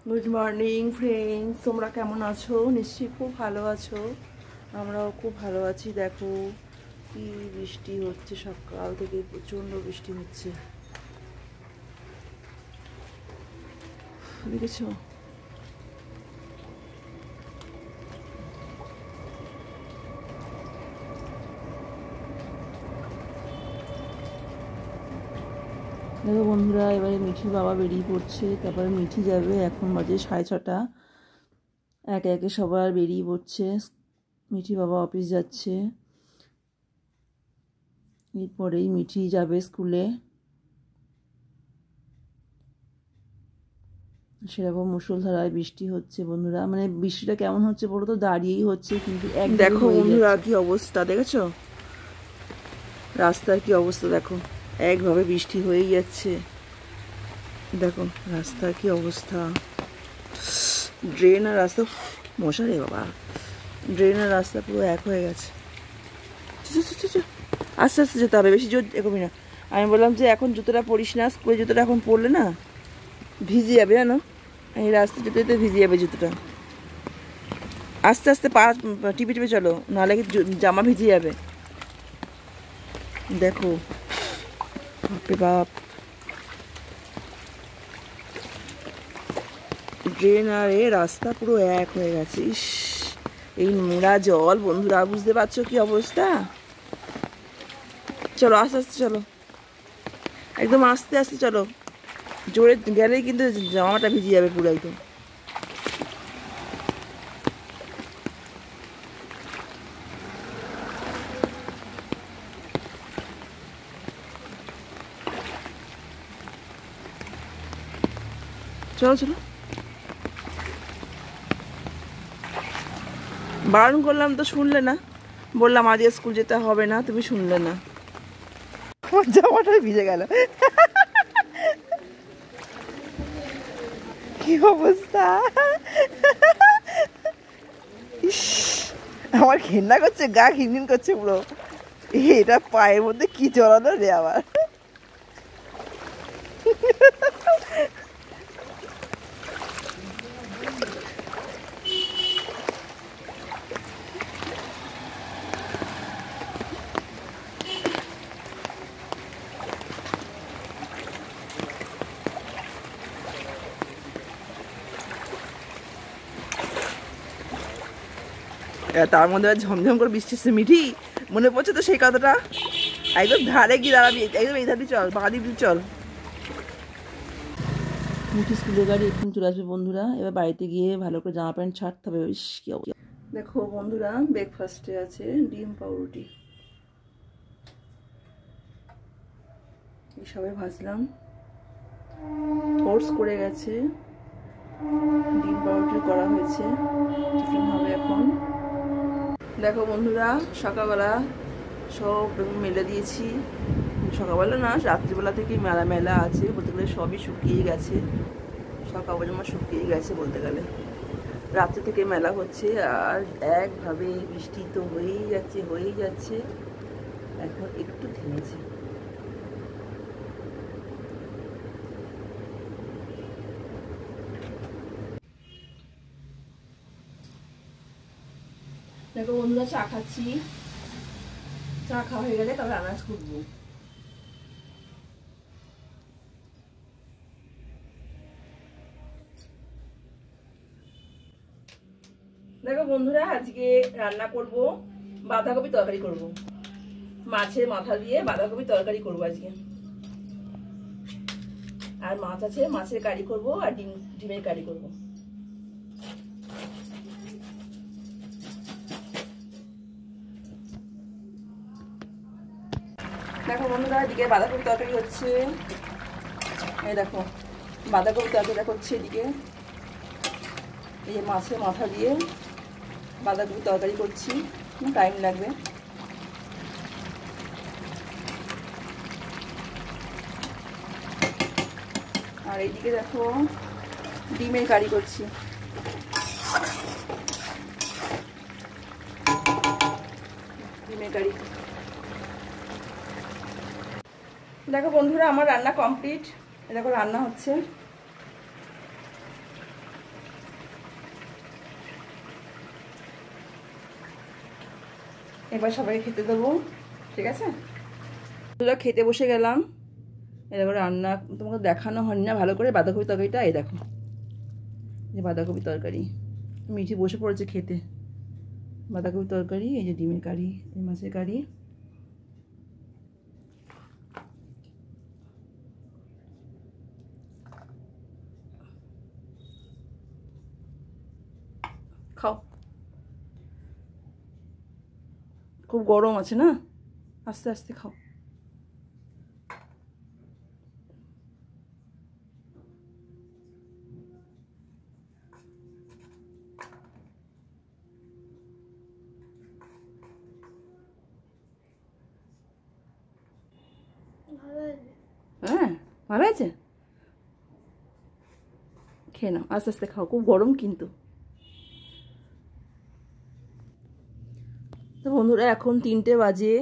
Good morning friends, তোমরা কেমন আছো? নিশ্চয়ই খুব ভালো আছো। আমরাও খুব ভালো আছি। দেখো কি বৃষ্টি হচ্ছে, সকাল থেকে প্রচণ্ড বৃষ্টি হচ্ছে, দেখেছো? দেখো বন্ধুরা, এবারে মিঠির বাবা বেরিয়ে পড়ছে, তারপরে মিঠি যাবে। এখন বাজে 6:30। একে একে সবার বেরিয়ে পড়ছে। মিঠির বাবা অফিস যাচ্ছে, এরপরেই মিঠি যাবে স্কুলে। সেরকম মুষলধারায় বৃষ্টি হচ্ছে বন্ধুরা। মানে বৃষ্টিটা কেমন হচ্ছে বলো তো, দাঁড়িয়েই হচ্ছে, কিন্তু দেখো বন্ধুরা কি অবস্থা, দেখেছো রাস্তার কি অবস্থা? দেখো একভাবে বৃষ্টি হয়েই যাচ্ছে। দেখো রাস্তার কি অবস্থা, ড্রেন আর রাস্তা, মশারে বাবা, ড্রেন আর রাস্তা পুরো এক হয়ে গেছে। আস্তে আস্তে যেতে হবে, বেশি জোর এগোবি না। আমি বললাম যে এখন জুতোটা পরিস না, স্কুলে জুতোটা এখন পরলে না ভিজে যাবে, জানো? এই রাস্তা যেতে যেতে ভিজে যাবে জুতোটা। আস্তে আস্তে পা টিপে টিপে চলো, নাহলে কি জামা ভিজে যাবে। দেখো বাপরে বাপ, ড্রেন আর এ রাস্তা পুরো এক হয়ে গেছে। ইস, এই নোংরা জল বন্ধুরা, বুঝতে পারছো কি অবস্থা? চলো আস্তে আস্তে চলো, একদম আস্তে আস্তে চলো, জোরে গেলেই কিন্তু জামাটা ভিজে যাবে পুরো একদম। চলো চলো, বারণ করলাম তো শুনলে না, বললাম আজকে স্কুল যেতে হবে না, তুমি শুনলে না। জামাটাই ভিজে গেল, কি অবস্থা! ইস, আমার ঘেন্না করছে, গা ঘিনঘিন করছে পুরো। এটা পায়ের মধ্যে কি জড়ানো রে আবার! তার মধ্যে ঝমঝম করে বৃষ্টি হচ্ছে। মিঠি, মনে পড়ছে তো সেই কথাটা? একদম ধারে গিয়ে দাঁড়াবি, একদম এই ধারে চল, বাঁ দিকে চল। মিঠি স্কুলের গাড়ি এখন চলে আসবে বন্ধুরা। এবার বাড়িতে গিয়ে ভালো করে জামা প্যান্ট ছাড়তে হবে। ইস কি অবস্থা! দেখো বন্ধুরা, ব্রেকফাস্টে আছে ডিম পাউরুটি, সবাই ভাজলাম, ওটস করে গেছে, ডিম পাউরুটি করা হয়েছে, টিফিন হবে এখন। দেখো বন্ধুরা, সকালবেলা সব মেলে দিয়েছি। সকালবেলা না, রাত্রিবেলা থেকেই মেলা মেলা আছে বলতে গেলে, সবই শুকিয়ে গেছে। সকালবেলা আমার শুকিয়ে গেছে বলতে গেলে, রাত্রি থেকে মেলা হচ্ছে। আর একভাবে বৃষ্টি তো হয়েই যাচ্ছে হয়েই যাচ্ছে, এখন একটু থেমেছে। দেখো বন্ধুরা, চা খাচ্ছি, চা খাওয়া হয়ে গেলে তবে আনাজ করবো। দেখো বন্ধুরা, আজকে রান্না করব বাঁধাকপি তরকারি করব, মাছের মাথা দিয়ে বাঁধাকপি তরকারি করব আজকে। আর মাছ আছে, মাছের কারি করব, আর ডিমের কারি করব। দেখো বন্ধুরা, এদিকে বাঁধাকপি তরকারি হচ্ছে। এই দেখো বাঁধাকপি তরকারিটা করছে এদিকে। এই যে মাছের মাথা দিয়ে বাঁধাকপি তরকারি করছি, টাইম লাগবে। আর এইদিকে দেখো ডিমের কারি করছি। ডিমের কারি। দেখো বন্ধুরা, আমার রান্না কমপ্লিট। দেখো রান্না হচ্ছে, এবার সবাইকে খেতে দেবো, ঠিক আছে? তোরা খেতে বসে গেলাম। এবার রান্না তোমাকে দেখানো হয়নি না ভালো করে। বাঁধাকপি তরকারিটা এই দেখো, যে বাঁধাকপি তরকারি, মিঠি বসে পড়েছে খেতে। বাঁধাকপি তরকারি, এই যে ডিমের কারি, এই মাছের কারি। খাও, খুব গরম আছে না, আস্তে আস্তে খাও। হ্যাঁ ভালো আছে, খেয়ে নাও, আস্তে আস্তে খাও, খুব গরম কিন্তু। তো বন্ধুরা এখন 3টে বাজে,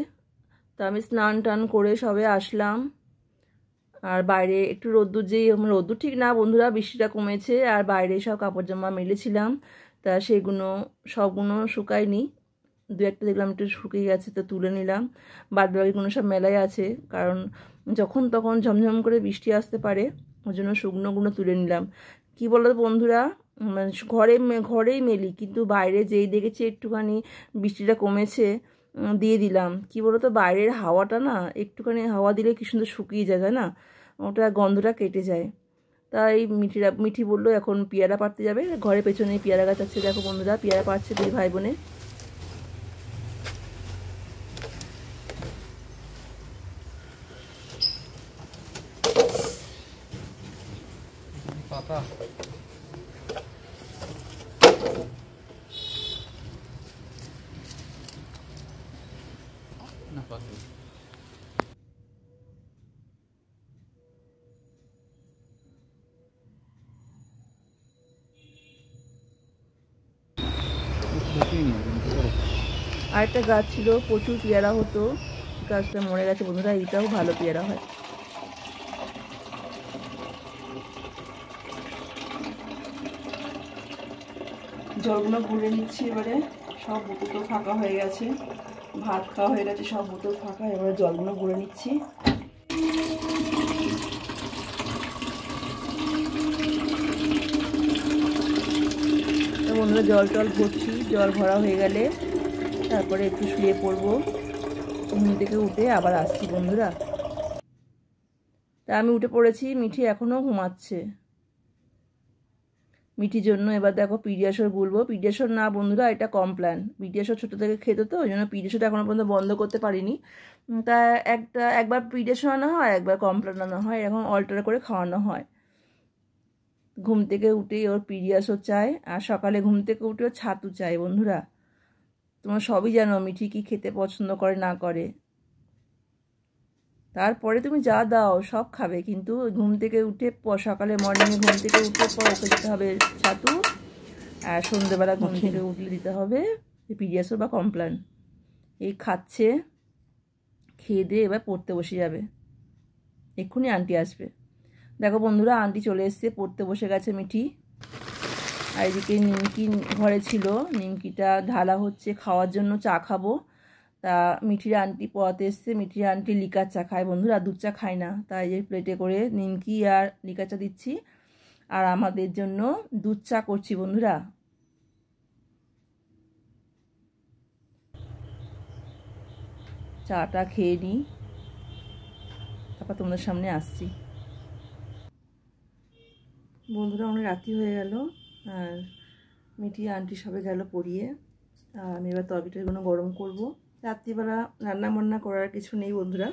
তো আমি স্নান টান করে সবে আসলাম। আর বাইরে একটু রোদ্দুর, যেই রোদ্দুর ঠিক না বন্ধুরা, বৃষ্টিটা কমেছে। আর বাইরে সব কাপড় জামা মেলেছিলাম, তা সেগুলো সবগুলো শুকায়নি, 2-1টা দেখলাম একটু শুকিয়ে গেছে, তো তুলে নিলাম। বাদ বাকিগুলো সব মেলাই আছে, কারণ যখন তখন ঝমঝম করে বৃষ্টি আসতে পারে, ওই জন্য শুকনোগুলো তুলে নিলাম। কি বলো বন্ধুরা, ঘরেই মেলি, কিন্তু বাইরে যেই দেখেছি একটুখানি বৃষ্টিটা কমেছে, দিয়ে দিলাম। কি বলো তো, বাইরের হাওয়াটা না, একটুখানি হাওয়া দিলে কি সুন্দর শুকিয়ে যায়, তাই না? ওটা গন্ধটা কেটে যায়। তাই মিঠি বললো এখন পেয়ারা পাড়তে যাবে, ঘরের পেছনে পেয়ারা গাছ আছে, দেখো বন্ধুরা পেয়ারা পাড়ছে 2 ভাই বোনে। পাতা না পাতা আরেকটা গাছ ছিল, প্রচুর পেয়ারা হতো, গাছটা মরে গেছে বন্ধুরা। এইটাও ভালো পেয়ারা হয়। জলগুলো গুলে নিচ্ছি এবারে, সব বোতল তো ফাঁকা হয়ে গেছে, ভাত খাওয়া হয়ে গেছে, সব বোতল ফাঁকা। এবারে জলগুলো গুলে নিচ্ছি। তো বন্ধুরা জল টল ভরছি, জল ভরা হয়ে গেলে তারপরে একটু শুয়ে পড়বো। ঘুম থেকে উঠে আবার আসছি বন্ধুরা। তা আমি উঠে পড়েছি, মিঠি এখনও ঘুমাচ্ছে। মিঠির জন্য এবার দেখো পিডিয়াশোর গুলবো। পিডিয়াশোর না বন্ধুরা, এটা কমপ্ল্যান। পিডিয়াশোর ছোটো থেকে খেতে, তো ওই জন্য পিডিয়াশোরটা এখনও পর্যন্ত বন্ধ করতে পারিনি। তা একবার পিডিয়াশোর আনা হয়, একবার কমপ্ল্যান আনা হয়, এরকম অল্টার করে খাওয়ানো হয়। ঘুম থেকে উঠেই ওর পিডিয়াশোর চাই, আর সকালে ঘুম থেকে উঠে ওর ছাতু চাই বন্ধুরা। তোমরা সবই জানো মিঠি কি খেতে পছন্দ করে না করে। তারপরে তুমি যা দাও সব খাবে, কিন্তু ঘুম থেকে উঠে সকালে মর্নিংয়ে ঘুম থেকে উঠে পর ওকে দিতে হবে ছাতু, আর সন্ধ্যেবেলা ঘুম থেকে উঠলে দিতে হবে পিডিয়াশোর বা কমপ্ল্যান। এই খাচ্ছে, খেয়ে দিয়ে এবার পড়তে বসে যাবে। এক্ষুনি আন্টি আসবে। দেখো বন্ধুরা আন্টি চলে এসছে, পড়তে বসে গেছে মিঠি। আর এদিকে নিমকি ঘরে ছিল, নিমকিটা ঢালা হচ্ছে, খাওয়ার জন্য চা খাবো। তা মিঠির আন্টি পড়াতে এসছে, মিঠির আন্টি লিকার চা খায় বন্ধুরা, দুধ চা খায় না। তাই এই প্লেটে করে নিমকি আর লিকার চা দিচ্ছি, আর আমাদের জন্য দুধ চা করছি বন্ধুরা। চাটা খেয়ে নিই, তারপর তোমাদের সামনে আসছি বন্ধুরা। অনেক রাত্রি হয়ে গেল, আর মিঠি আন্টি সবে গেল পড়িয়ে। আর আমি এবার তরকারিটাগুলো গরম করব। রাত্রিবেলা রান্না বান্না করার কিছু নেই বন্ধুরা,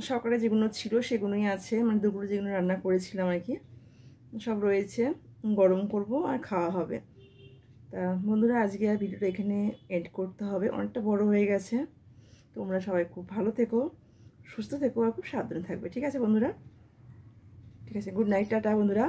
সকালে যেগুলো ছিল সেগুলোই আছে, মানে দুপুরে যেগুলো রান্না করেছিলাম আর কি, সব রয়েছে, গরম করব আর খাওয়া হবে। তা বন্ধুরা আজকে আর ভিডিওটা এখানে এড করতে হবে, অনেকটা বড় হয়ে গেছে। তোমরা সবাই খুব ভালো থেকো, সুস্থ থেকো, আর খুব সাবধানে থাকবে, ঠিক আছে বন্ধুরা? ঠিক আছে, গুড নাইট, টাটা বন্ধুরা।